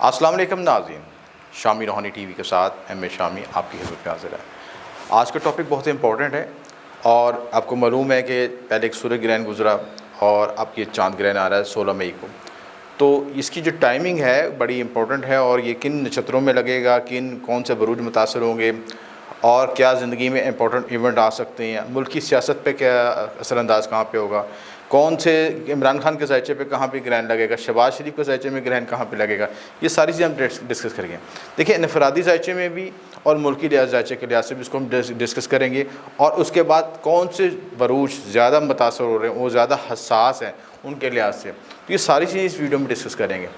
अस्सलाम वालेकुम नाज़रीन, शामी रूहानी टीवी के साथ एम ए शामी आपकी खिदमत में हाज़िर है। आज का टॉपिक बहुत इंपॉर्टेंट है और आपको मालूम है कि पहले एक सूर्य ग्रहण गुज़रा और अब ये चाँद ग्रहण आ रहा है 16 मई को। तो इसकी जो टाइमिंग है बड़ी इंपॉर्टेंट है और ये किन नक्षत्रों में लगेगा, किन कौन से बुरूज मुतासर होंगे और क्या ज़िंदगी में इंपॉर्टेंट इवेंट आ सकते हैं, मुल्क की सियासत पे क्या असरअंदाज कहाँ पे होगा, कौन से इमरान खान के ज़ायचे पे कहाँ पे ग्रहण लगेगा, शहबाज शरीफ के ज़ायचे में ग्रहण कहाँ पे लगेगा, ये सारी चीज़ें हम डिस्कस करेंगे। देखिए, इनफरादी ज़ायचे में भी और मुल्की ज़ायचे के लिहाज से भी इसको हम डिस्कस करेंगे और उसके बाद कौन से बरूज ज़्यादा मुतासर हो रहे हैं, वो ज़्यादा हसास हैं उनके लिहाज से, तो ये सारी चीज़ें इस वीडियो में डिस्कस करेंगे।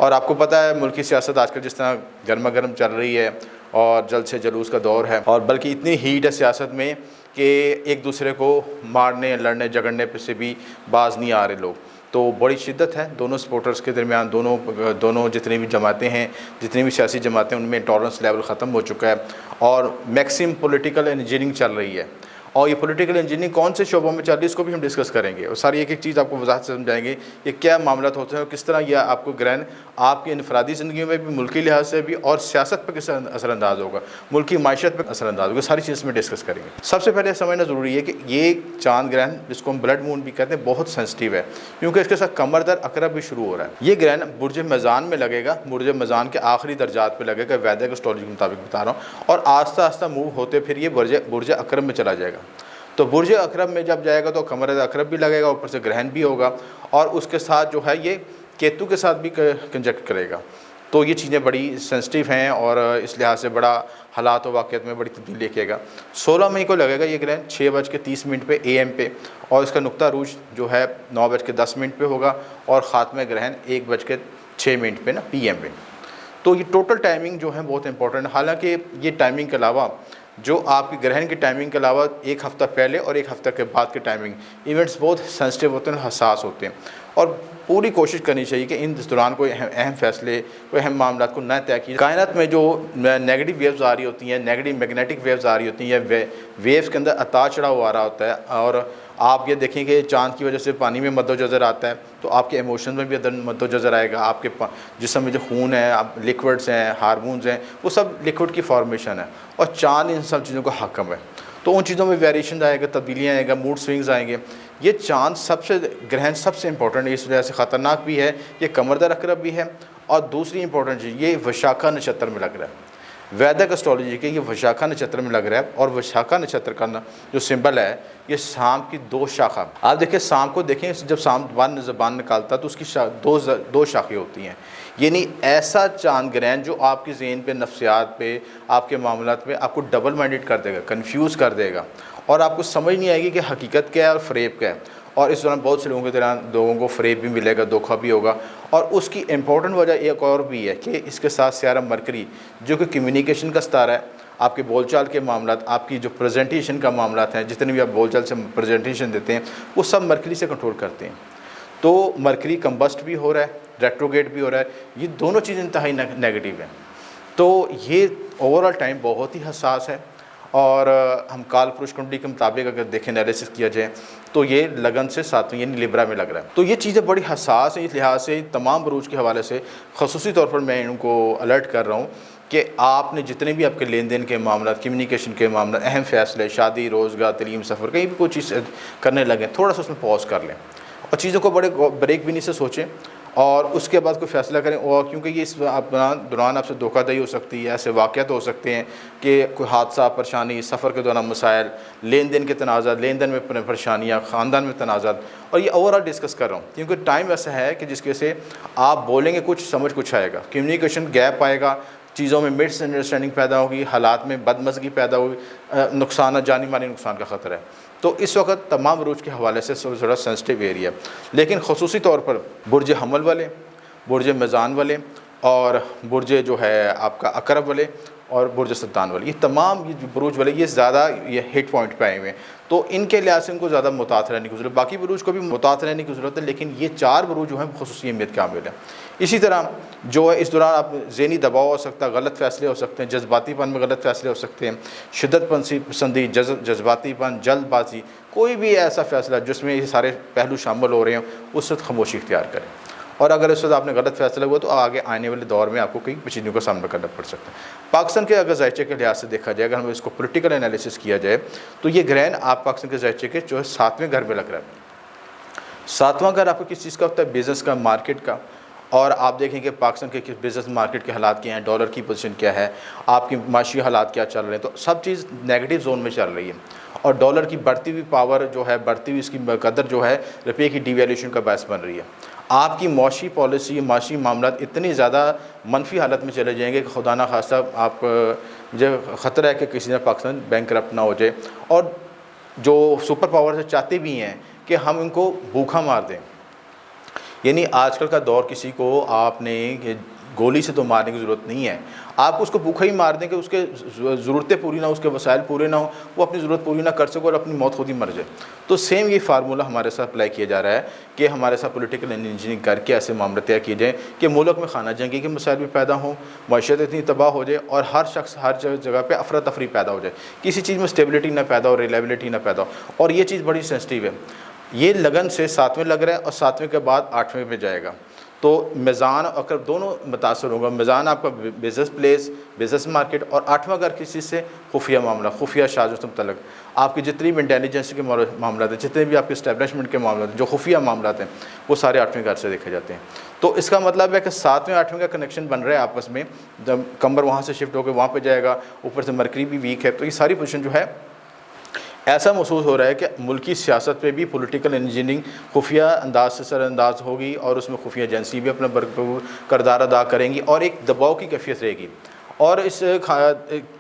और आपको पता है मुल्क की सियासत आजकल जिस तरह गर्मा गर्म चल रही है और जल्द से जलूस का दौर है और बल्कि इतनी हीट है सियासत में कि एक दूसरे को मारने लड़ने झगड़ने पे से भी बाज नहीं आ रहे लोग। तो बड़ी शिद्दत है दोनों सपोर्टर्स के दरमियान, दोनों जितनी भी जमातें हैं, जितनी भी सियासी जमातें, उनमें टॉलरेंस लेवल ख़त्म हो चुका है और मैक्सिमम पॉलिटिकल इंजीनियरिंग चल रही है। और ये पॉलिटिकल इंजीनियरिंग कौन से शोबों में चल रही है इसको भी हम डिस्कस करेंगे और सारी एक एक चीज़ आपको वजाहत से समझाएंगे ये क्या मामला होते हैं और किस तरह यह आपको ग्रहण आपकी इनफरादी ज़िंदगी में भी, मुल्की लिहाज से भी और सियासत पर किस असरअंदाज होगा, मुल्की माशत पर असरअंदाज होगा, सारी चीज़ में डिस्कस करेंगे। सबसे पहले समझना ज़रूरी है कि ये चाँद ग्रहण जिसको हम ब्लड मून भी कहते हैं बहुत सेंसिटिव है क्योंकि इसके साथ कमर दर अकरब भी शुरू हो रहा है। ये ग्रहण बुर्ज मेज़ान में लगेगा, बुर्ज मेज़ान के आखिरी दर्जात पर लगेगा, वैदिक एस्ट्रोलॉजी के मुताबिक बता रहा हूँ, और आस्ता आस्ता मूव होते फिर ये बुर्ज अकरब में चला जाएगा। तो बुर्ज अकरब में जब जाएगा तो कमर अकरब भी लगेगा, ऊपर से ग्रहण भी होगा और उसके साथ जो है ये केतु के साथ भी कंजक्ट करेगा। तो ये चीज़ें बड़ी सेंसिटिव हैं और इस लिहाज से बड़ा हालात व वाक़ियत में बड़ी तब्दीली लेकेगा। 16 मई को लगेगा ये ग्रहण 6:30 पे AM पे और इसका नुक्ता रूज जो है 9:10 पे होगा और ख़ात्मे ग्रहण 1:06 पे ना PM पे। तो ये टोटल टाइमिंग जो है बहुत इंपॉर्टेंट है। हालांकि ये टाइमिंग के अलावा जो आपकी ग्रहण की टाइमिंग के अलावा एक हफ़्ता पहले और एक हफ़्ता के बाद के टाइमिंग इवेंट्स बहुत सेंसिटिव होते हैं, हसास होते हैं और पूरी कोशिश करनी चाहिए कि इन दौरान कोई अहम फैसले, कोई अहम मामला को न तय किया। कायनात में जो नेगेटिव वेव्स आ रही होती हैं, नेगेटिव मैग्नेटिक वेव्स आ रही होती हैं या वेव्स के अंदर अता चढ़ाव आ रहा होता है और आप ये देखेंगे चाँद की वजह से पानी में मद्दोजज़र आता है तो आपके इमोशन में भी अंदर मद्दोजज़र आएगा। आपके जिस्म में जो खून है, आप लिक्विड्स हैं, हार्मोन्स हैं, वो सब लिक्विड की फॉर्मेशन है और चाँद इन सब चीज़ों का हकम है। तो उन चीज़ों में वेरिएशन आएगा, तब्दीलियाँ आएगा, मूड स्विंग्स आएंगे। ये चाँद ग्रहण सबसे इंपॉर्टेंट है, इस वजह से ख़तरनाक भी है, ये कमर दर अकरब भी है और दूसरी इंपॉर्टेंट चीज़ ये विशाखा नक्षत्र में लग रहा है। वैदिक एस्ट्रोलॉजी के ये विशाखा नक्षत्र में लग रहा है और विशाखा नक्षत्र का जो सिंबल है ये शाम की 2 शाखा। आप देखिए शाम को देखें, जब शाम ज़बान निकालता तो उसकी दो शाखें होती हैं। यानी ऐसा चाँद ग्रहण जो आपके ज़हन पे, नफ्सियात पे, आपके मामलात पे आपको डबल माइंडेड कर देगा, कन्फ्यूज़ कर देगा और आपको समझ नहीं आएगी कि हकीकत क्या है और फ़रेब क्या है। और इस दौरान बहुत से लोगों को फ़रेब भी मिलेगा, धोखा भी होगा। और उसकी इम्पोर्टेंट वजह एक और भी है कि इसके साथ सियारा मरकरी जो कि कम्युनिकेशन का सितारा है, आपके बोलचाल के मामलात, आपकी जो प्रेजेंटेशन का मामलात हैं, जितने भी आप बोलचाल से प्रेजेंटेशन देते हैं वो सब मरकरी से कंट्रोल करते हैं। तो मरकरी कम्बस्ट भी हो रहा है, रेट्रोगेट भी हो रहा है, ये दोनों चीज़ें इंतहाई नेगेटिव हैं। तो ये ओवरऑल टाइम बहुत ही हसास है और हम काल पुरुष कुंडली के मुताबिक अगर देखें, एनालिसिस किया जाए तो ये लगन से 7वीं यानी लिब्रा में लग रहा है। तो ये चीज़ें बड़ी हसास हैं, इस लिहाज से तमाम बरूज के हवाले से ख़ुसूसी तौर पर मैं इनको अलर्ट कर रहा हूँ कि आपने जितने भी आपके लेन देन के मामला, कम्युनिकेशन के मामला, अहम फ़ैसले, शादी, रोज़गार, तलीम, सफ़र, कहीं भी कोई चीज़ करने लगें, थोड़ा सा उसमें पॉज कर लें और चीज़ों को बड़े ब्रेक भी नहीं से सोचें और उसके बाद कोई फ़ैसला करें। और क्योंकि ये इस दौरान आपसे धोखाधड़ी हो सकती है, ऐसे वाक़यात हो सकते हैं कि कोई हादसा, परेशानी, सफ़र के दौरान मसाइल, लेन देन के तनाज़ात, लेन देन में परेशानियाँ, ख़ानदान में तनाज़ात, और ये ओवरऑल डिस्कस कर रहा हूँ क्योंकि टाइम ऐसा है कि जिसके से आप बोलेंगे कुछ, समझ कुछ आएगा, कम्युनिकेशन गैप आएगा, चीज़ों में मिसअंडरस्टैंडिंग पैदा होगी, हालात में बदमज़गी पैदा होगी, नुकसान, जानी मानी नुकसान का ख़तरा है। तो इस वक्त तमाम बरूज के हवाले से थोड़ा सेंसिटिव एरिया है, लेकिन ख़ुसूसी तौर पर बुर्ज हमल वाले, बुर्ज मेज़ान वाले और बुर्ज जो है आपका अकरब वाले और बुर्ज सल्तान वाले, ये तमाम ये बुरूज वाले ये ज़्यादा ये हिट पॉइंट पे आए हुए हैं। तो इनके लिहाज से इनको ज़्यादा मुतात रहने की ज़रूरत, बाकी बुरूज को भी मुतात रहने की ज़रूरत है, लेकिन ये 4 बुरूज जो हैं ख़ुसूसी अहमियत के हामिल हैं। इसी तरह जो है इस दौरान आप ज़हनी दबाव हो सकता है, गलत फ़ैसले हो सकते हैं, जज्बातीपन में गलत फ़ैसले हो सकते हैं, शिद्दत पसंदी, जज्बातीपन, जल्दबाजी, कोई भी ऐसा फ़ैसला जिसमें ये सारे पहलू शामिल हो रहे हैं उस वक्त खामोशी इख्तियार करें और अगर इस वक्त आपने गलत फैसला हुआ तो आगे आने वाले दौर में आपको कई पेचीदगियों का सामना करना पड़ सकता है। पाकिस्तान के अगर जायचे के लिहाज से देखा जाए, अगर हम इसको पॉलिटिकल एनालिसिस किया जाए, तो ये ग्रहण आप पाकिस्तान के जायचे के जो है 7वें घर में लग रहा है। 7वां घर आपको किस चीज़ का होता है? बिज़नेस का, मार्केट का। और आप देखेंगे पाकिस्तान के बिज़नेस मार्केट के हालात क्या हैं, डॉलर की पोजीशन क्या है, आपकी माशी हालात क्या चल रहे हैं, तो सब चीज़ नेगेटिव जोन में चल रही है। और डॉलर की बढ़ती हुई पावर जो है, बढ़ती हुई इसकी कदर जो है, रुपये की डिवैल्यूएशन का बायस बन रही है। आपकी माशी पॉलिसी, माशी मामलात इतनी ज़्यादा मनफी हालत में चले जाएंगे कि खुदा ना खास्ता आप मुझे ख़तरा है कि किसी ने पाकिस्तान बैंकरप्ट ना हो जाए। और जो सुपर पावर से चाहते भी हैं कि हम इनको भूखा मार दें, यानी आजकल का दौर किसी को आपने गोली से तो मारने की ज़रूरत नहीं है, आप उसको भूखा ही मार दें कि उसके ज़रूरतें पूरी ना हो, उसके वसाइल पूरे ना हो, वो अपनी ज़रूरत पूरी ना कर सके और अपनी मौत खुद ही मर जाए। तो सेम ये फार्मूला हमारे साथ अप्लाई किया जा रहा है कि हमारे साथ पॉलिटिकल इंजीनियरिंग करके ऐसे मामले तय किए जाएँ कि मुल्क में खाना जंगी के मसाइल भी पैदा हों, मईशत इतनी तबाह हो जाए और हर शख्स हर जगह पर अफरा तफरी पैदा हो जाए, किसी चीज़ में स्टेबिलिटी ना पैदा हो, रिलायबिलिटी ना पैदा हो। और ये चीज़ बड़ी सेंसिटिव है। ये लगन से 7वें लग रहा है और 7वें के बाद 8वें में जाएगा, तो मीज़ान अगर दोनों मुतासर होगा। मीज़ान आपका बिज़नेस प्लेस, बिज़नेस मार्केट, और 8वां घर किसी से खुफिया मामला, खुफिया साजिश से मुतल्लक आपकी जितनी भी इंटेलिजेंस के मामला हैं, जितने भी आपके इस्टेब्लिशमेंट के मामला हैं, जो खुफिया मामला हैं, वो सारे 8वें घर से देखे जाते हैं। तो इसका मतलब है कि 7वें 8वें का कनेक्शन बन रहा है आपस में। जब कमर वहाँ से शिफ्ट होकर वहाँ पर जाएगा, ऊपर से मरकरी भी वीक है, तो ये सारी पोजीशन जो है ऐसा महसूस हो रहा है कि मुल्की सियासत पे भी पॉलिटिकल इंजीनियरिंग खुफिया अंदाज से सरअंदाज होगी और उसमें खुफिया एजेंसी भी अपना भरपूर किरदार अदा करेंगी और एक दबाव की कैफियत रहेगी। और इस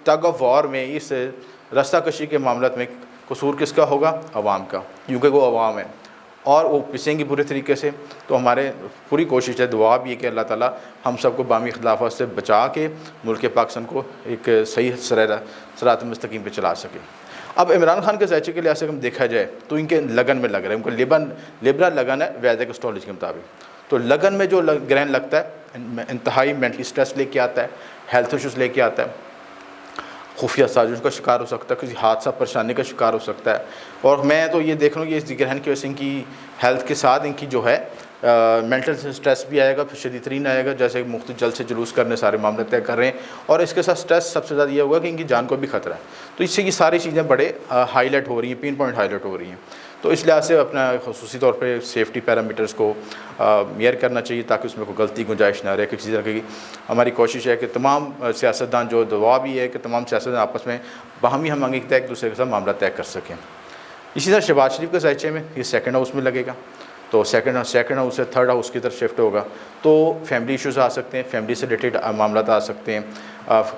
टग ऑफ वॉर में, इस रास्ता कशी के मामले में कसूर किसका होगा? अवाम का, क्योंकि वो अवाम है और वो पिसेंगी बुरे तरीके से। तो हमारे पूरी कोशिश है, दुआ भी है कि अल्लाह ताला हम सबको बामी खिलाफत से बचा के मुल्क पाकिस्तान को एक सही सिरात मुस्तकीम पे चला सके। अब इमरान खान के जायचे के लिहाज से हम देखा जाए तो इनके लगन में लग रहा है, उनको लिबरल लगन है वैदिक एस्ट्रोलॉजी के मुताबिक। तो लगन में जो ग्रहण लगता है इंतहाई मेंटली स्ट्रेस लेके आता है, हेल्थ इशूज़ लेके आता है, खुफिया साजिश का शिकार हो सकता है, किसी हादसा परेशानी का शिकार हो सकता है। और मैं तो ये देख रहा हूँ कि इस ग्रहण की वजह से इनकी हेल्थ के साथ इनकी जो है मेंटल स्ट्रेस भी आएगा, फिर शदीद तरीन आएगा, जैसे मुफ्त जल्द से जुलूस करने सारे मामले तय कर रहे हैं। और इसके साथ स्ट्रेस सबसे ज़्यादा ये होगा कि इनकी जान को भी खतरा है। तो इससे ये सारी चीज़ें बड़े हाईलाइट हो रही हैं, पिन पॉइंट हाईलाइट हो रही हैं। तो इस लिहाज से अपना ख़ुसूसी तौर पे सेफ्टी पैरामीटर्स को मेयर करना चाहिए ताकि उसमें कोई गलती गुंजाइश ना रहे किसी तरह की। हमारी कोशिश है कि तमाम सियासतदान, जो दुआ भी है कि तमाम सियासतदान आपस में बाहमी हमआहंगी तय एक दूसरे के साथ मामला तय कर सकें। इसी तरह शहबाज शरीफ के जायचे में ये सेकंड हाउस में लगेगा, तो सेकंड हाउस से थर्ड हाउस की तरफ शिफ्ट होगा, तो फैमिली इश्यूज़ आ सकते हैं, फैमिली से रिलेटेड मामला आ सकते हैं।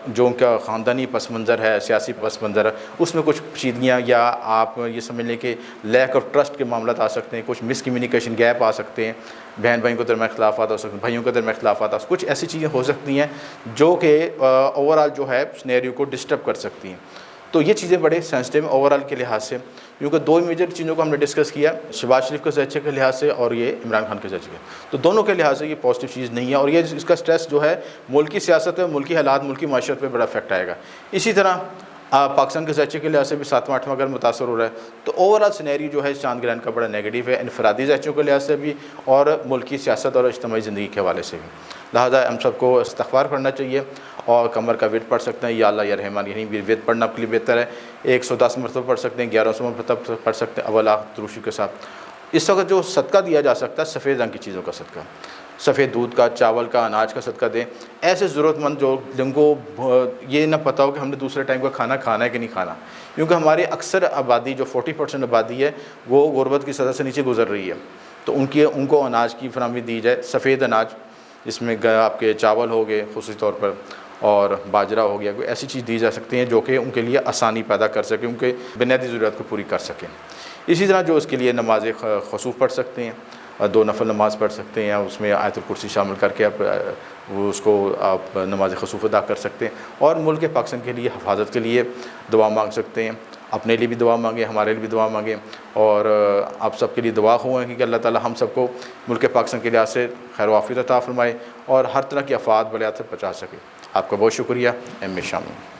जो उनका ख़ानदानी पस मंज़र है, सियासी पस मंज़र है, उसमें कुछ पेचीदगियाँ या आप ये समझ लें कि लैक ऑफ ट्रस्ट के मामला आ सकते हैं, कुछ मिसकम्युनिकेशन गैप आ सकते हैं, बहन भाइयों के दरमियान इख्तिलाफ़ात हो सकते हैं, भाइयों के दरमियान इख्तिलाफ़ात आ सकते हैं, कुछ ऐसी चीज़ें हो सकती हैं जो कि ओवरऑल जो है सिनेरियो को डिस्टर्ब कर सकती हैं। तो ये चीज़ें बड़े सेंसिटिव हैं ओवरऑल के लिहाज से, क्योंकि दो मेजर चीज़ों को हमने डिस्कस किया, शहबाज शरीफ के जायचे के लिहाज से और ये इमरान खान के जायचे के, तो दोनों के लिहाज से ये पॉजिटिव चीज़ नहीं है। और ये इसका स्ट्रेस जो है मुल्की सियासत में, मुल्की हालात, मुल्की माशरत पर बड़ा इफेक्ट आएगा। इसी तरह पाकिस्तान के जायचे के लिहाज से भी 7वां 8वां घर मुतासर हो रहा है। तो ओवरऑल सिनेरियो जो है चांद ग्रहण का बड़ा नेगेटिव है, इनफरादी जायचों के लिहाज से भी और मुल्की सियासत और इज्तिमाई ज़िंदगी के हवाले से भी। लिहाजा हम सबको इस्तिग़फ़ार करना चाहिए और कमर का विर्द पढ़ सकते हैं, या अल्लाह या रहमान, यही विर्द पढ़ना आपके लिए बेहतर है। 110 मरतबा पढ़ सकते हैं, 1100 मरतबा पढ़ सकते हैं अव्वल आखिर दुरूशी के साथ। इस वक्त जो सदका दिया जा सकता है, सफ़ेद रंग की चीज़ों का सदका, सफ़ेद दूध का, चावल का, अनाज का सदका दें। ऐसे ज़रूरतमंद जो जिनको ये ना पता हो कि हमने दूसरे टाइम का खाना खाना है कि नहीं खाना, क्योंकि हमारे अक्सर आबादी जो 40% आबादी है वो गुरबत की सतह से नीचे गुजर रही है। तो उनको अनाज की फराहमी दी जाए, सफ़ेद अनाज, जिसमें आपके चावल हो गए ख़ुसूसी तौर पर और बाजरा हो गया, कोई ऐसी चीज़ दी जा सकती हैं जो कि उनके लिए आसानी पैदा कर सके, उनके बुनियादी ज़रूरत को पूरी कर सकें। इसी तरह जो उसके लिए नमाज़ खसूफ़ पढ़ सकते हैं, 2 नफल नमाज़ पढ़ सकते हैं, या उसमें आयतुल कुर्सी शामिल करके आप उसको आप नमाज खसूफ़ अदा कर सकते हैं। और मुल्क पाकिस्तान के लिए हिफाजत के लिए दुआ मांग सकते हैं, अपने लिए भी दुआ मांगें, हमारे लिए भी दुआ मांगें, और आप सबके लिए दुआ हुआ है कि अल्लाह ताला हम सबको मुल्क पाकिस्तान के लिहाज से खैर वाफ़ियत अता फ़रमाए और हर तरह की आफ़ात बलियात से बचा सके। आपका बहुत शुक्रिया। M A Shami.